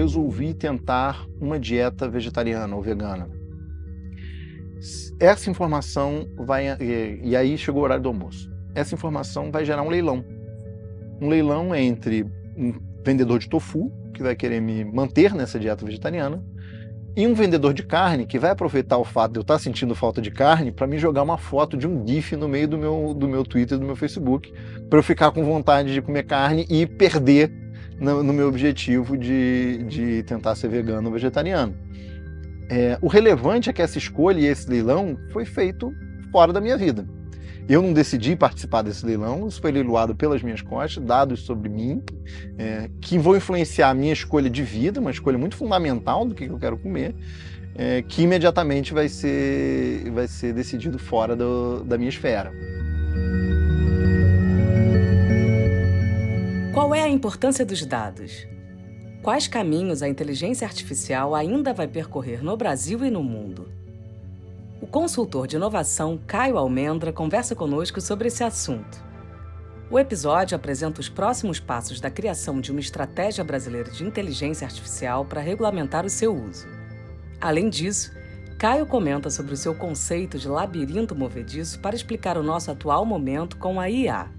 resolvi tentar uma dieta vegetariana ou vegana. Essa informação vai... E aí chegou o horário do almoço. Essa informação vai gerar um leilão. Um leilão entre um vendedor de tofu, que vai querer me manter nessa dieta vegetariana, e um vendedor de carne que vai aproveitar o fato de eu estar sentindo falta de carne para me jogar uma foto de um GIF no meio do meu Twitter e do meu Facebook, para eu ficar com vontade de comer carne e perder no meu objetivo de tentar ser vegano ou vegetariano. O relevante é que essa escolha e esse leilão foi feito fora da minha vida. Eu não decidi participar desse leilão, isso foi leiloado pelas minhas costas, dados sobre mim, que vão influenciar a minha escolha de vida, uma escolha muito fundamental do que eu quero comer, que imediatamente vai ser decidido fora da minha esfera. Qual é a importância dos dados? Quais caminhos a inteligência artificial ainda vai percorrer no Brasil e no mundo? O consultor de inovação Caio Almendra conversa conosco sobre esse assunto. O episódio apresenta os próximos passos da criação de uma estratégia brasileira de inteligência artificial para regulamentar o seu uso. Além disso, Caio comenta sobre o seu conceito de labirinto movediço para explicar o nosso atual momento com a IA.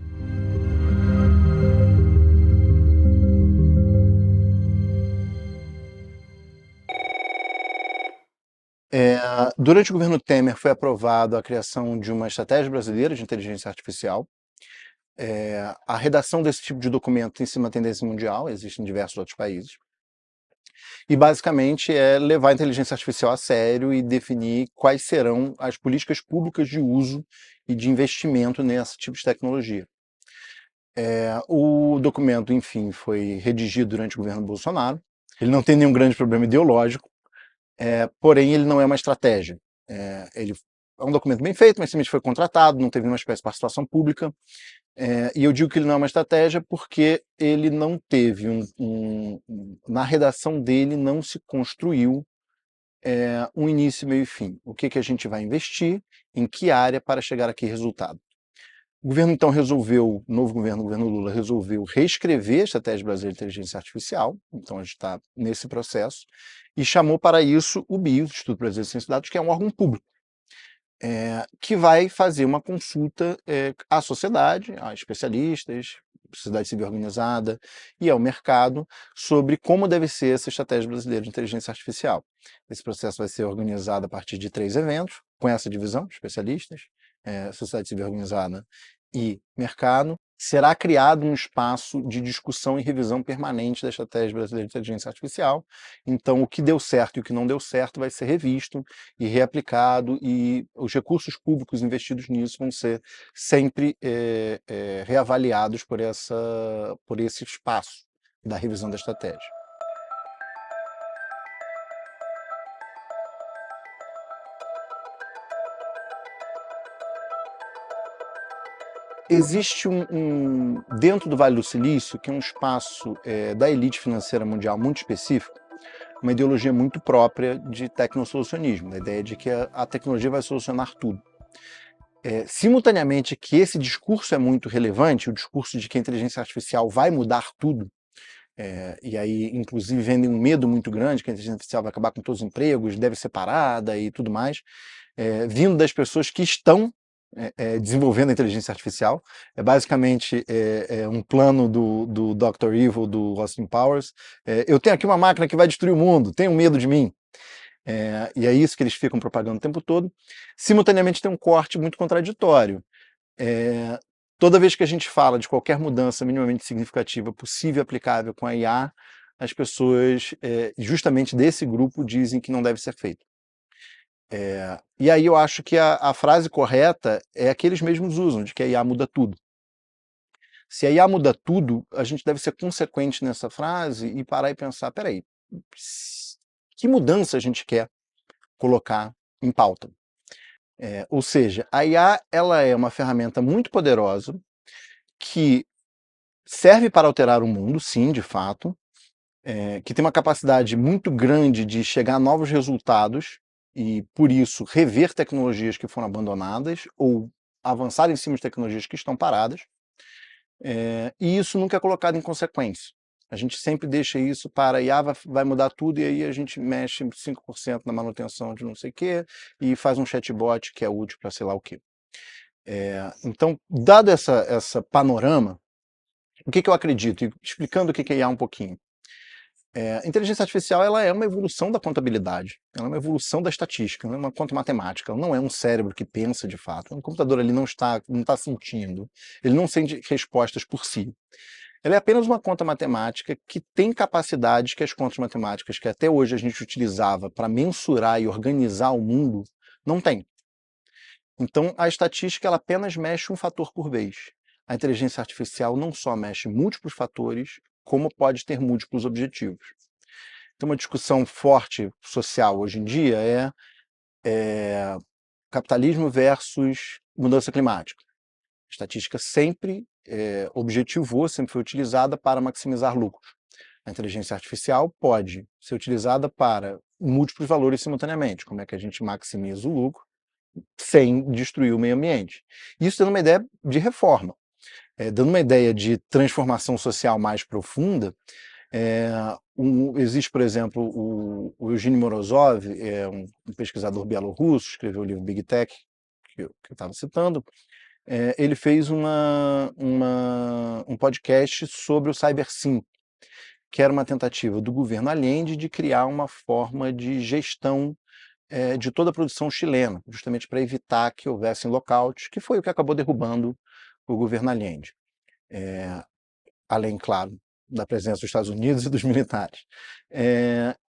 Durante o governo Temer foi aprovado a criação de uma estratégia brasileira de inteligência artificial. A redação desse tipo de documento tem sido uma tendência mundial, existe em diversos outros países. E basicamente é levar a inteligência artificial a sério e definir quais serão as políticas públicas de uso e de investimento nesse tipo de tecnologia. O documento, enfim, foi redigido durante o governo Bolsonaro. Ele não tem nenhum grande problema ideológico, porém ele não é uma estratégia. Ele é um documento bem feito, mas simplesmente foi contratado, não teve nenhuma espécie de participação pública. E eu digo que ele não é uma estratégia porque ele não teve na redação dele não se construiu um início, meio e fim. O que a gente vai investir, em que área para chegar a que resultado. O governo então resolveu, o novo governo, o governo Lula, resolveu reescrever a Estratégia Brasileira de Inteligência Artificial, então a gente está nesse processo, e chamou para isso o BIO, Instituto Brasileiro de Ciência e Dados, que é um órgão público, que vai fazer uma consulta à sociedade, a especialistas, sociedade civil organizada e ao mercado sobre como deve ser essa estratégia brasileira de inteligência artificial. Esse processo vai ser organizado a partir de 3 eventos, com essa divisão, especialistas, sociedade civil organizada e mercado. Será criado um espaço de discussão e revisão permanente da estratégia brasileira de inteligência artificial. Então, o que deu certo e o que não deu certo vai ser revisto e reaplicado, e os recursos públicos investidos nisso vão ser sempre reavaliados por esse espaço da revisão da estratégia. Existe dentro do Vale do Silício, que é um espaço da elite financeira mundial muito específico, uma ideologia muito própria de tecnosolucionismo, a ideia de que a tecnologia vai solucionar tudo. Simultaneamente que esse discurso é muito relevante, o discurso de que a inteligência artificial vai mudar tudo, e aí inclusive vendem um medo muito grande que a inteligência artificial vai acabar com todos os empregos, deve ser parada e tudo mais, vindo das pessoas que estão desenvolvendo a inteligência artificial. Basicamente um plano do Dr. Evil, do Austin Powers. Eu tenho aqui uma máquina que vai destruir o mundo, tenham medo de mim. E é isso que eles ficam propagando o tempo todo. Simultaneamente tem um corte muito contraditório. Toda vez que a gente fala de qualquer mudança minimamente significativa possível e aplicável com a IA, as pessoas, justamente desse grupo, dizem que não deve ser feito. E aí eu acho que a frase correta é a que eles mesmos usam, de que a IA muda tudo. Se a IA muda tudo, a gente deve ser consequente nessa frase e parar e pensar, peraí, que mudança a gente quer colocar em pauta? Ou seja, a IA ela é uma ferramenta muito poderosa que serve para alterar o mundo, sim, de fato, que tem uma capacidade muito grande de chegar a novos resultados e, por isso, rever tecnologias que foram abandonadas ou avançar em cima de tecnologias que estão paradas, e isso nunca é colocado em consequência. A gente sempre deixa isso para IA vai mudar tudo e aí a gente mexe 5% na manutenção de não sei o quê e faz um chatbot que é útil para sei lá o quê. Então, dado essa panorama, o que eu acredito? E explicando o que é IA um pouquinho. A inteligência artificial ela é uma evolução da contabilidade, ela é uma evolução da estatística, ela é uma conta matemática, ela não é um cérebro que pensa de fato. O computador ali não está sentindo, ele não sente respostas por si. Ela é apenas uma conta matemática que tem capacidades que as contas matemáticas que até hoje a gente utilizava para mensurar e organizar o mundo, não tem. Então, a estatística ela apenas mexe um fator por vez. A inteligência artificial não só mexe múltiplos fatores, como pode ter múltiplos objetivos. Então, uma discussão forte social hoje em dia é capitalismo versus mudança climática. A estatística sempre objetivou, sempre foi utilizada para maximizar lucros. A inteligência artificial pode ser utilizada para múltiplos valores simultaneamente. Como é que a gente maximiza o lucro sem destruir o meio ambiente? Isso dando uma ideia de reforma. Dando uma ideia de transformação social mais profunda, existe, por exemplo, o Eugene Morozov, um pesquisador bielorrusso, escreveu o livro Big Tech, que eu estava citando. Ele fez um podcast sobre o CyberSim, que era uma tentativa do governo Allende de criar uma forma de gestão de toda a produção chilena, justamente para evitar que houvessem lockouts, que foi o que acabou derrubando o governo Allende. Além, claro, da presença dos Estados Unidos e dos militares.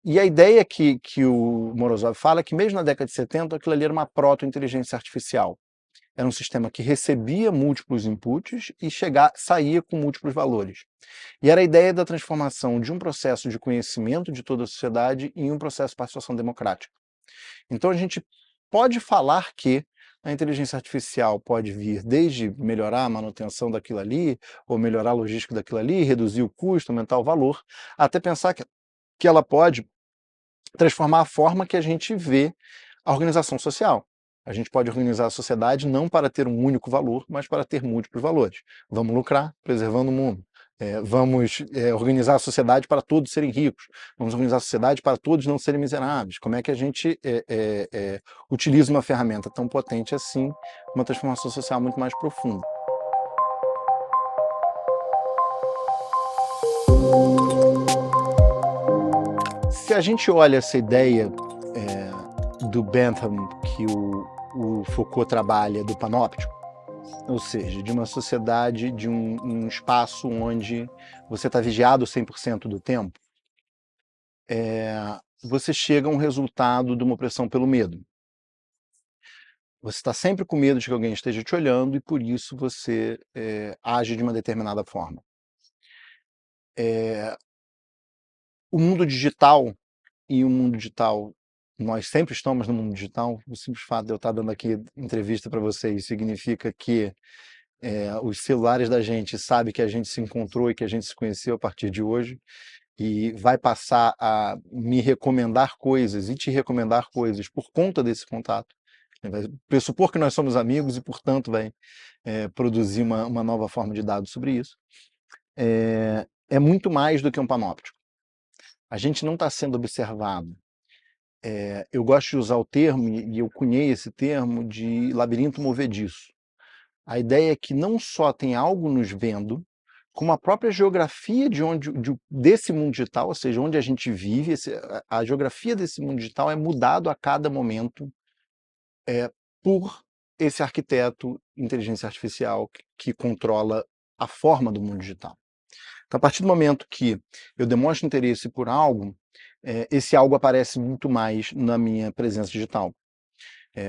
E a ideia que o Morozov fala é que mesmo na década de 70, aquilo ali era uma proto-inteligência artificial. Era um sistema que recebia múltiplos inputs e saía com múltiplos valores. E era a ideia da transformação de um processo de conhecimento de toda a sociedade em um processo de participação democrática. Então a gente pode falar que a inteligência artificial pode vir desde melhorar a manutenção daquilo ali, ou melhorar a logística daquilo ali, reduzir o custo, aumentar o valor, até pensar que ela pode transformar a forma que a gente vê a organização social. A gente pode organizar a sociedade não para ter um único valor, mas para ter múltiplos valores. Vamos lucrar preservando o mundo. Vamos organizar a sociedade para todos serem ricos. Vamos organizar a sociedade para todos não serem miseráveis. Como é que a gente utiliza uma ferramenta tão potente assim, uma transformação social muito mais profunda? Se a gente olha essa ideia do Bentham que o Foucault trabalha do panóptico, ou seja, de uma sociedade, de um espaço onde você está vigiado 100% do tempo, você chega a um resultado de uma opressão pelo medo. Você está sempre com medo de que alguém esteja te olhando e por isso você age de uma determinada forma. O mundo digital nós sempre estamos no mundo digital. O simples fato de eu estar dando aqui entrevista para vocês significa que os celulares da gente sabem que a gente se encontrou e que a gente se conheceu a partir de hoje e vai passar a me recomendar coisas e te recomendar coisas por conta desse contato. Vai pressupor que nós somos amigos e, portanto, vai produzir uma nova forma de dados sobre isso. É muito mais do que um panóptico. A gente não está sendo observado. Eu gosto de usar o termo, e eu cunhei esse termo, de labirinto movediço. A ideia é que não só tem algo nos vendo, como a própria geografia desse mundo digital, ou seja, onde a gente vive, a geografia desse mundo digital é mudado a cada momento por esse arquiteto inteligência artificial que controla a forma do mundo digital. Então, a partir do momento que eu demonstro interesse por algo, esse algo aparece muito mais na minha presença digital.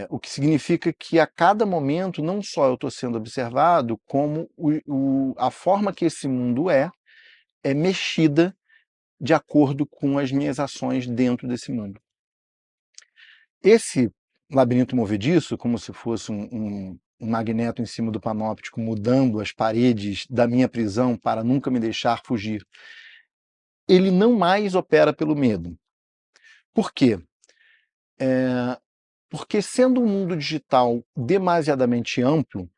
O que significa que a cada momento, não só eu estou sendo observado, como a forma que esse mundo é mexida de acordo com as minhas ações dentro desse mundo. Esse labirinto movediço, como se fosse um magneto em cima do panóptico, mudando as paredes da minha prisão para nunca me deixar fugir, ele não mais opera pelo medo. Por quê? Porque sendo um mundo digital demasiadamente amplo,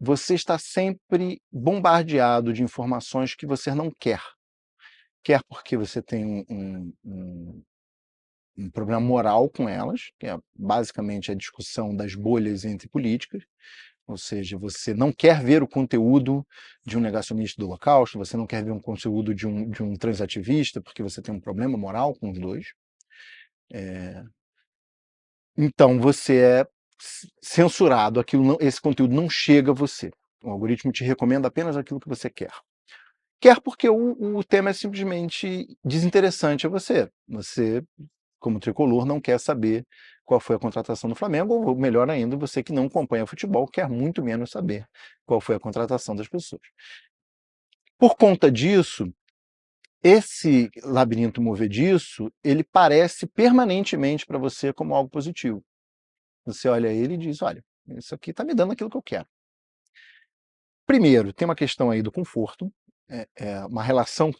você está sempre bombardeado de informações que você não quer. quer porque você tem um problema moral com elas, que é basicamente a discussão das bolhas entre políticas, ou seja, você não quer ver o conteúdo de um negacionista do Holocausto, você não quer ver um conteúdo de um transativista, porque você tem um problema moral com os dois. Então você é censurado, esse conteúdo não chega a você. O algoritmo te recomenda apenas aquilo que você quer. Quer porque o tema é simplesmente desinteressante a você. Você, como tricolor, não quer saber qual foi a contratação do Flamengo, ou melhor ainda, você que não acompanha futebol quer muito menos saber qual foi a contratação das pessoas. Por conta disso, esse labirinto movediço, ele parece permanentemente para você como algo positivo. Você olha ele e diz, olha, isso aqui está me dando aquilo que eu quero. Primeiro, tem uma questão aí do conforto, uma relação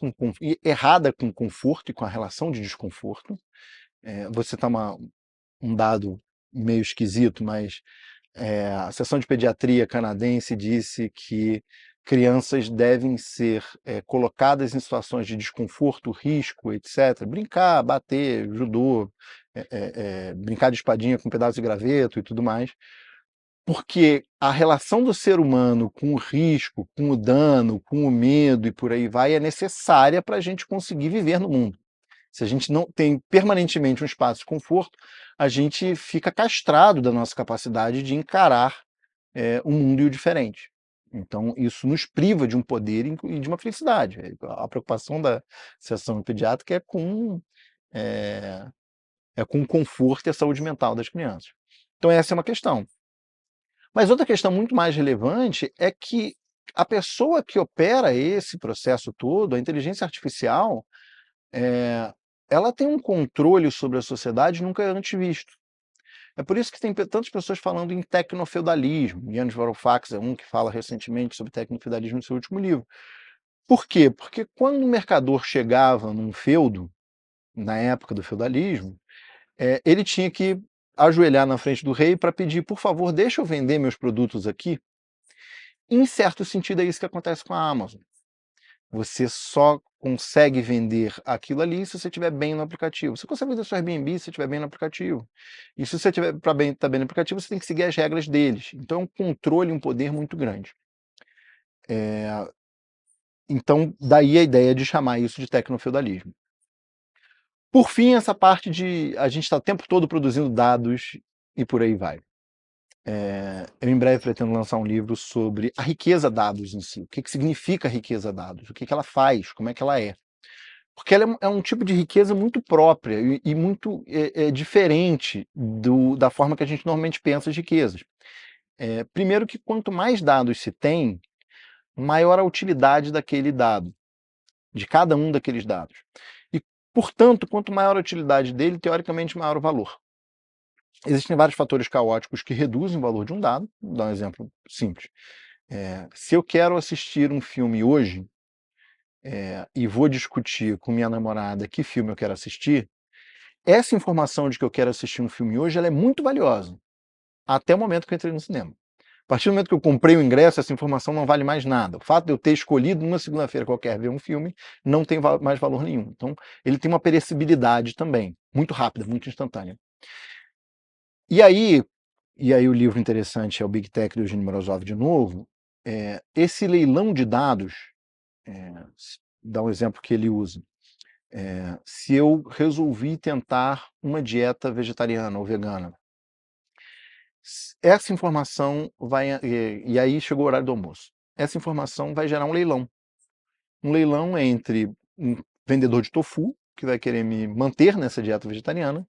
errada com o conforto e com a relação de desconforto. Você está um dado meio esquisito, mas a seção de pediatria canadense disse que crianças devem ser colocadas em situações de desconforto, risco, etc. Brincar, bater, judô, brincar de espadinha com um pedaço de graveto e tudo mais, porque a relação do ser humano com o risco, com o dano, com o medo e por aí vai é necessária para a gente conseguir viver no mundo. Se a gente não tem permanentemente um espaço de conforto, a gente fica castrado da nossa capacidade de encarar o mundo e o diferente. Então, isso nos priva de um poder e de uma felicidade. A preocupação da seção pediátrica é com o conforto e a saúde mental das crianças. Então, essa é uma questão. Mas outra questão muito mais relevante é que a pessoa que opera esse processo todo, a inteligência artificial, ela tem um controle sobre a sociedade nunca antes visto. É por isso que tem tantas pessoas falando em tecnofeudalismo. Yanis Varoufakis é um que fala recentemente sobre tecnofeudalismo no seu último livro. Por quê? Porque quando o mercador chegava num feudo, na época do feudalismo, ele tinha que ajoelhar na frente do rei para pedir, por favor, deixa eu vender meus produtos aqui. Em certo sentido, é isso que acontece com a Amazon. Você só consegue vender aquilo ali se você estiver bem no aplicativo. Você consegue vender seu Airbnb se você estiver bem no aplicativo. E se você estiver bem no aplicativo, você tem que seguir as regras deles. Então é um controle e um poder muito grande. Então, daí a ideia de chamar isso de tecnofeudalismo. Por fim, essa parte de a gente está o tempo todo produzindo dados e por aí vai. Eu em breve pretendo lançar um livro sobre a riqueza dados em si. O que significa riqueza dados? O que ela faz? Como é que ela é? Porque ela é um tipo de riqueza muito própria e muito diferente da forma que a gente normalmente pensa as riquezas. Primeiro que quanto mais dados se tem, maior a utilidade daquele dado, de cada um daqueles dados. E, portanto, quanto maior a utilidade dele, teoricamente maior o valor. Existem vários fatores caóticos que reduzem o valor de um dado. Vou dar um exemplo simples. Se eu quero assistir um filme hoje, e vou discutir com minha namorada que filme eu quero assistir, essa informação de que eu quero assistir um filme hoje, ela é muito valiosa, até o momento que eu entrei no cinema. A partir do momento que eu comprei o ingresso, essa informação não vale mais nada. O fato de eu ter escolhido numa segunda-feira qualquer ver um filme não tem mais valor nenhum. Então, ele tem uma perecibilidade também, muito rápida, muito instantânea. E aí o livro interessante é o Big Tech do Eugene Morozov de novo, esse leilão de dados, dá um exemplo que ele usa. Se eu resolvi tentar uma dieta vegetariana ou vegana, essa informação vai. E aí chegou o horário do almoço. Essa informação vai gerar um leilão. Um leilão entre um vendedor de tofu, que vai querer me manter nessa dieta vegetariana,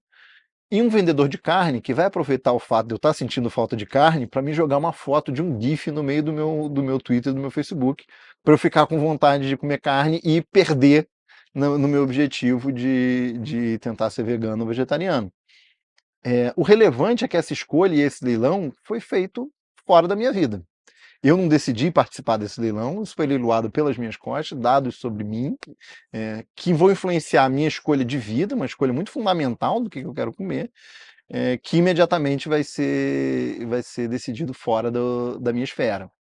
e um vendedor de carne que vai aproveitar o fato de eu estar sentindo falta de carne para me jogar uma foto de um GIF no meio do meu Twitter e do meu Facebook, para eu ficar com vontade de comer carne e perder no meu objetivo de tentar ser vegano ou vegetariano. O relevante é que essa escolha e esse leilão foi feito fora da minha vida. Eu não decidi participar desse leilão, isso foi leiloado pelas minhas costas, dados sobre mim, que vão influenciar a minha escolha de vida, uma escolha muito fundamental do que eu quero comer, que imediatamente vai ser decidido fora da minha esfera.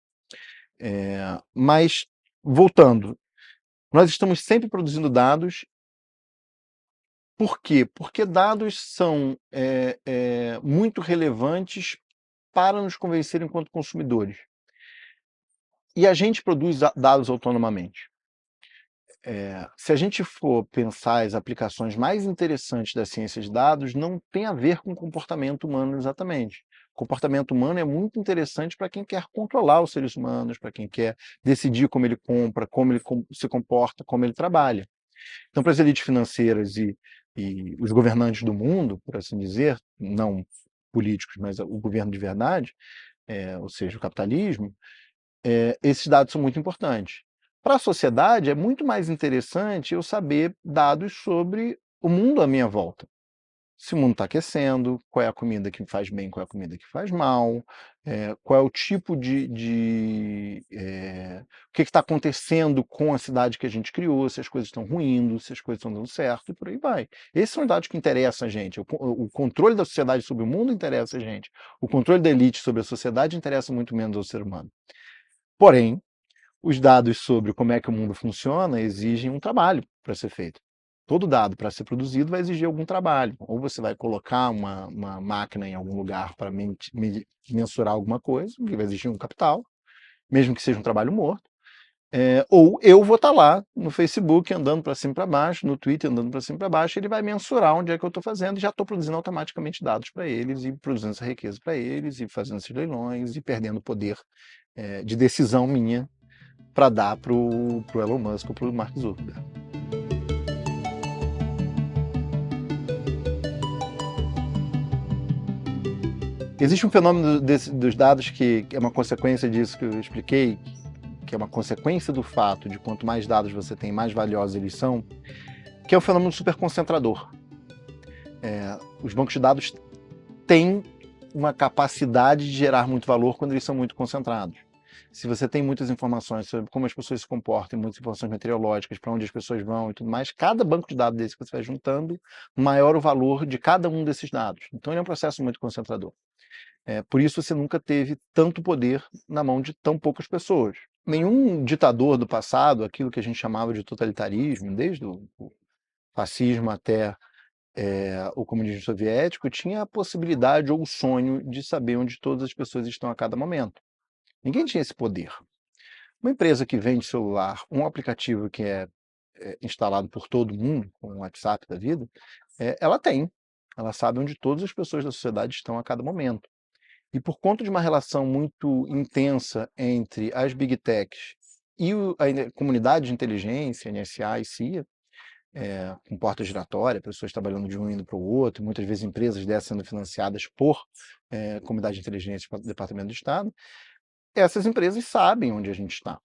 Mas, voltando, Nós estamos sempre produzindo dados. Por quê? Porque dados são muito relevantes para nos convencer enquanto consumidores. E a gente produz dados autonomamente. Se a gente for pensar as aplicações mais interessantes da ciência de dados, não tem a ver com o comportamento humano exatamente. O comportamento humano é muito interessante para quem quer controlar os seres humanos, para quem quer decidir como ele compra, como ele se comporta, como ele trabalha. Então, para as elites financeiras e os governantes do mundo, por assim dizer, não políticos, mas o governo de verdade, ou seja, o capitalismo, esses dados são muito importantes. Para a sociedade, é muito mais interessante eu saber dados sobre o mundo à minha volta. Se o mundo está aquecendo, qual é a comida que faz bem, qual é a comida que faz mal, qual é o tipo o que está acontecendo com a cidade que a gente criou, se as coisas estão ruindo, se as coisas estão dando certo, e por aí vai. Esses são os dados que interessam a gente. O controle da sociedade sobre o mundo interessa a gente. O controle da elite sobre a sociedade interessa muito menos ao ser humano. Porém, os dados sobre como é que o mundo funciona exigem um trabalho para ser feito. Todo dado para ser produzido vai exigir algum trabalho. Ou você vai colocar uma máquina em algum lugar para mensurar alguma coisa, que vai exigir um capital, mesmo que seja um trabalho morto. Ou eu vou estar lá no Facebook andando para cima e para baixo, no Twitter andando para cima e para baixo, ele vai mensurar onde é que eu estou fazendo e já estou produzindo automaticamente dados para eles e produzindo essa riqueza para eles e fazendo esses leilões e perdendo o poder de decisão minha para dar para o Elon Musk ou para o Mark Zuckerberg. Existe um fenômeno dos dados que é uma consequência disso que eu expliquei, que é uma consequência do fato de quanto mais dados você tem, mais valiosos eles são, que é o fenômeno superconcentrador. Os bancos de dados têm uma capacidade de gerar muito valor quando eles são muito concentrados. Se você tem muitas informações sobre como as pessoas se comportam, muitas informações meteorológicas, para onde as pessoas vão e tudo mais, cada banco de dados desse que você vai juntando, maior o valor de cada um desses dados. Então ele é um processo muito concentrador. Por isso você nunca teve tanto poder na mão de tão poucas pessoas. Nenhum ditador do passado, aquilo que a gente chamava de totalitarismo, desde o fascismo até o comunismo soviético, tinha a possibilidade ou o sonho de saber onde todas as pessoas estão a cada momento. Ninguém tinha esse poder. Uma empresa que vende celular, um aplicativo que é instalado por todo mundo, como o WhatsApp da vida, ela tem. Ela sabe onde todas as pessoas da sociedade estão a cada momento. E por conta de uma relação muito intensa entre as Big Techs e a comunidade de inteligência, NSA e CIA, com porta giratória, pessoas trabalhando de um indo para o outro, muitas vezes empresas dessas sendo financiadas por comunidade de inteligência e Departamento de Estado, essas empresas sabem onde a gente está.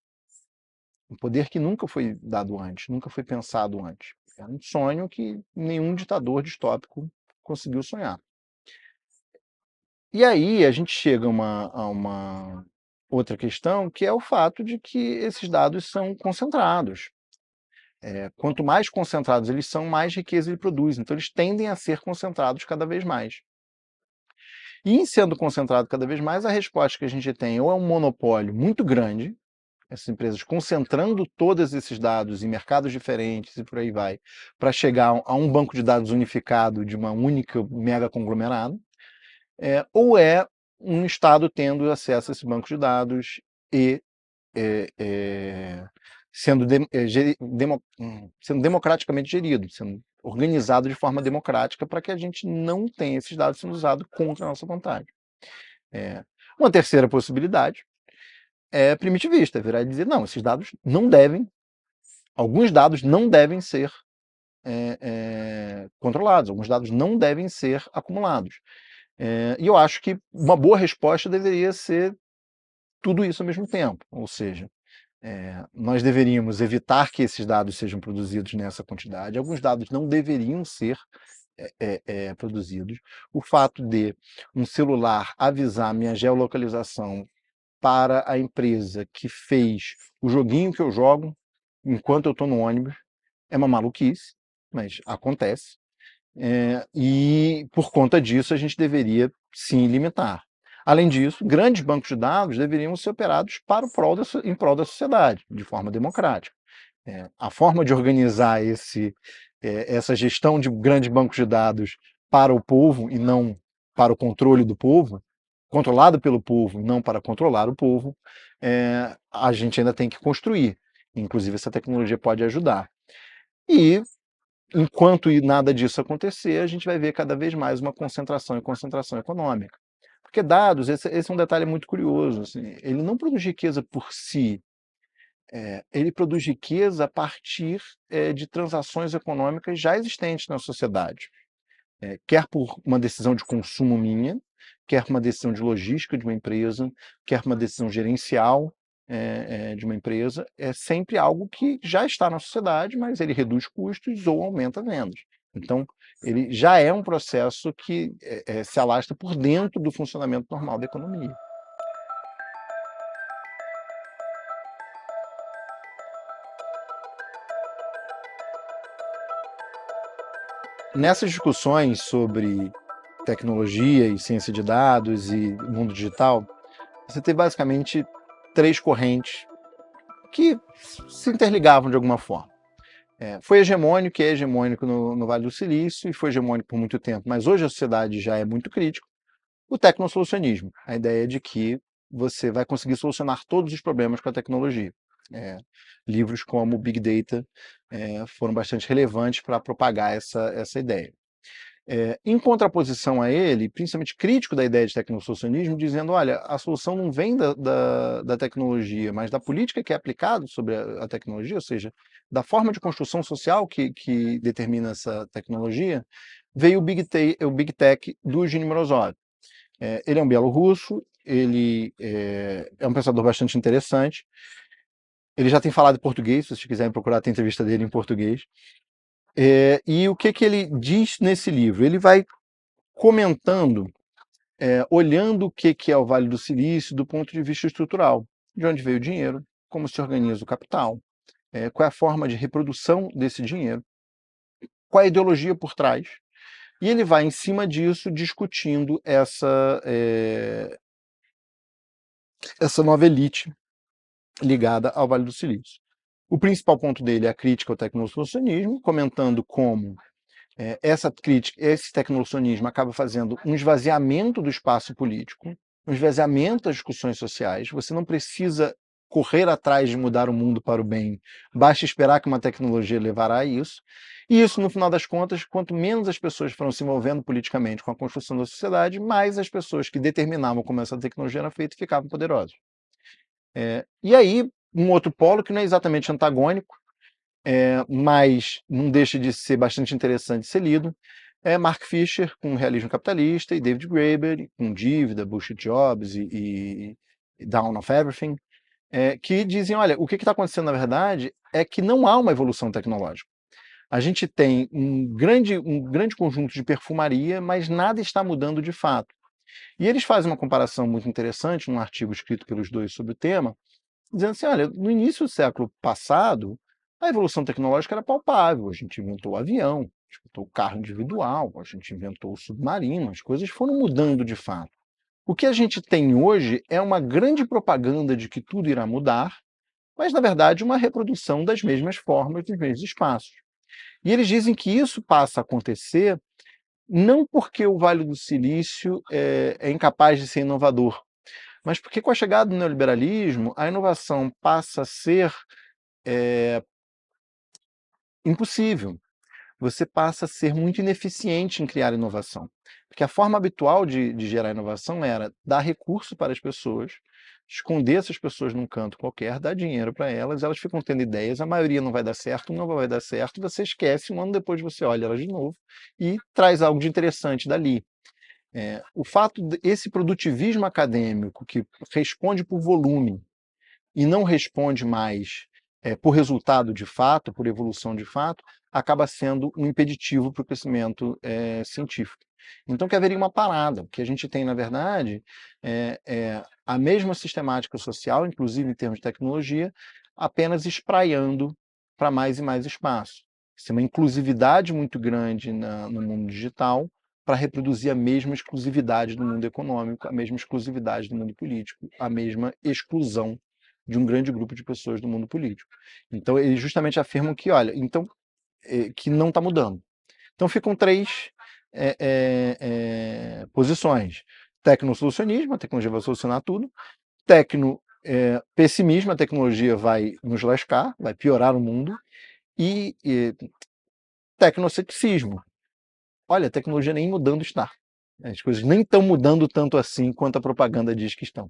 Um poder que nunca foi dado antes, nunca foi pensado antes. É um sonho que nenhum ditador distópico conseguiu sonhar. E aí a gente chega a uma outra questão, que é o fato de que esses dados são concentrados. Quanto mais concentrados eles são, mais riqueza ele produz. Então eles tendem a ser concentrados cada vez mais. E em sendo concentrado cada vez mais, a resposta que a gente tem ou é um monopólio muito grande, essas empresas concentrando todos esses dados em mercados diferentes e por aí vai, para chegar a um banco de dados unificado de uma única mega conglomerado, ou é um Estado tendo acesso a esse banco de dados e sendo democraticamente gerido, sendo organizado de forma democrática para que a gente não tenha esses dados sendo usados contra a nossa vontade. Uma terceira possibilidade é primitivista, virar e dizer, não, esses dados não devem, alguns dados não devem ser controlados, alguns dados não devem ser acumulados. E eu acho que uma boa resposta deveria ser tudo isso ao mesmo tempo, ou seja, nós deveríamos evitar que esses dados sejam produzidos nessa quantidade, alguns dados não deveriam ser produzidos. O fato de um celular avisar minha geolocalização para a empresa que fez o joguinho que eu jogo enquanto eu estou no ônibus é uma maluquice, mas acontece. E por conta disso a gente deveria sim limitar. Além disso, grandes bancos de dados deveriam ser operados para em prol da sociedade, de forma democrática. A forma de organizar essa gestão de grandes bancos de dados para o povo e não para o controle do povo, controlado pelo povo e não para controlar o povo, a gente ainda tem que construir. Inclusive, essa tecnologia pode ajudar. E, enquanto nada disso acontecer, a gente vai ver cada vez mais uma concentração e concentração econômica. Porque dados, esse é um detalhe muito curioso, assim, ele não produz riqueza por si, ele produz riqueza a partir de transações econômicas já existentes na sociedade. Quer por uma decisão de consumo minha, quer por uma decisão de logística de uma empresa, quer por uma decisão gerencial de uma empresa, é sempre algo que já está na sociedade, mas ele reduz custos ou aumenta vendas. Então, ele já é um processo que se alastra por dentro do funcionamento normal da economia. Nessas discussões sobre tecnologia e ciência de dados e mundo digital, você tem basicamente três correntes que se interligavam de alguma forma. Foi hegemônico, é hegemônico no Vale do Silício e foi hegemônico por muito tempo, mas hoje a sociedade já é muito crítica, o tecnosolucionismo, a ideia de que você vai conseguir solucionar todos os problemas com a tecnologia. Livros como Big Data foram bastante relevantes para propagar essa ideia. Em contraposição a ele, principalmente crítico da ideia de tecnosolucionismo, dizendo, olha, a solução não vem da tecnologia, mas da política que é aplicada sobre a tecnologia, ou seja, da forma de construção social que determina essa tecnologia, veio o Big Tech do Eugene Morozov. Ele é um bielorrusso, ele é um pensador bastante interessante, ele já tem falado em português, se vocês quiserem procurar, tem entrevista dele em português. E o que ele diz nesse livro? Ele vai comentando, olhando o que é o Vale do Silício do ponto de vista estrutural, de onde veio o dinheiro, como se organiza o capital, qual é a forma de reprodução desse dinheiro, qual é a ideologia por trás, e ele vai, em cima disso, discutindo essa nova elite ligada ao Vale do Silício. O principal ponto dele é a crítica ao tecnosolucionismo, comentando como essa crítica, esse tecnosolucionismo acaba fazendo um esvaziamento do espaço político, um esvaziamento das discussões sociais. Você não precisa correr atrás de mudar o mundo para o bem, basta esperar que uma tecnologia levará a isso. E isso, no final das contas, quanto menos as pessoas foram se envolvendo politicamente com a construção da sociedade, mais as pessoas que determinavam como essa tecnologia era feita ficavam poderosas. E aí, um outro polo que não é exatamente antagônico, mas não deixa de ser bastante interessante de ser lido, é Mark Fisher com Realismo Capitalista e David Graeber com Dívida, Bullshit Jobs e Down of Everything, que dizem, olha, o que está acontecendo na verdade é que não há uma evolução tecnológica. A gente tem um grande conjunto de perfumaria, mas nada está mudando de fato. E eles fazem uma comparação muito interessante num artigo escrito pelos dois sobre o tema, dizendo assim, olha, no início do século passado, a evolução tecnológica era palpável. A gente inventou o avião, a gente inventou o carro individual, a gente inventou o submarino, as coisas foram mudando de fato. O que a gente tem hoje é uma grande propaganda de que tudo irá mudar, mas, na verdade, uma reprodução das mesmas formas, dos mesmos espaços. E eles dizem que isso passa a acontecer não porque o Vale do Silício é incapaz de ser inovador, mas porque com a chegada do neoliberalismo, a inovação passa a ser impossível. Você passa a ser muito ineficiente em criar inovação. Porque a forma habitual de gerar inovação era dar recurso para as pessoas, esconder essas pessoas num canto qualquer, dar dinheiro para elas, elas ficam tendo ideias, a maioria não vai dar certo, não vai dar certo, você esquece, um ano depois você olha elas de novo e traz algo de interessante dali. O fato desse produtivismo acadêmico que responde por volume e não responde mais por resultado de fato, por evolução de fato, acaba sendo um impeditivo para o crescimento científico. Então, que haveria uma parada. O que a gente tem, na verdade, é a mesma sistemática social, inclusive em termos de tecnologia, apenas espraiando para mais e mais espaço. Isso é uma inclusividade muito grande no mundo digital para reproduzir a mesma exclusividade do mundo econômico, a mesma exclusividade do mundo político, a mesma exclusão de um grande grupo de pessoas do mundo político. Então, eles justamente afirmam que, olha, então, que não está mudando. Então, ficam três posições. Tecnosolucionismo, a tecnologia vai solucionar tudo. Pessimismo, a tecnologia vai nos lascar, vai piorar o mundo. E tecnoceticismo. Olha, a tecnologia nem mudando está. As coisas nem estão mudando tanto assim quanto a propaganda diz que estão.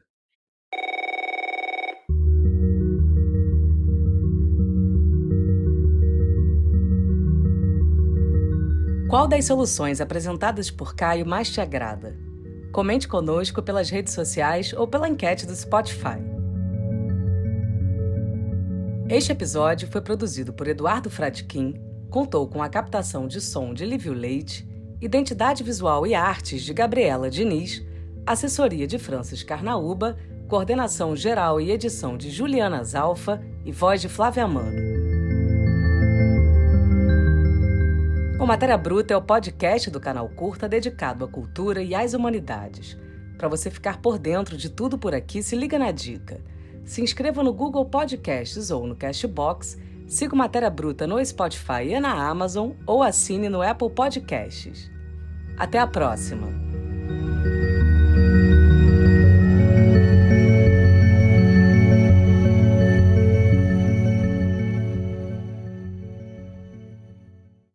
Qual das soluções apresentadas por Caio mais te agrada? Comente conosco pelas redes sociais ou pela enquete do Spotify. Este episódio foi produzido por Eduardo Fradkin, contou com a captação de som de Lívio Leite, identidade visual e artes de Gabriela Diniz, assessoria de Francis Carnaúba, coordenação geral e edição de Juliana Zalfa e voz de Flávia Mano. O Matéria Bruta é o podcast do canal Curta dedicado à cultura e às humanidades. Para você ficar por dentro de tudo por aqui, se liga na dica. Se inscreva no Google Podcasts ou no Castbox, siga o Matéria Bruta no Spotify e na Amazon ou assine no Apple Podcasts. Até a próxima!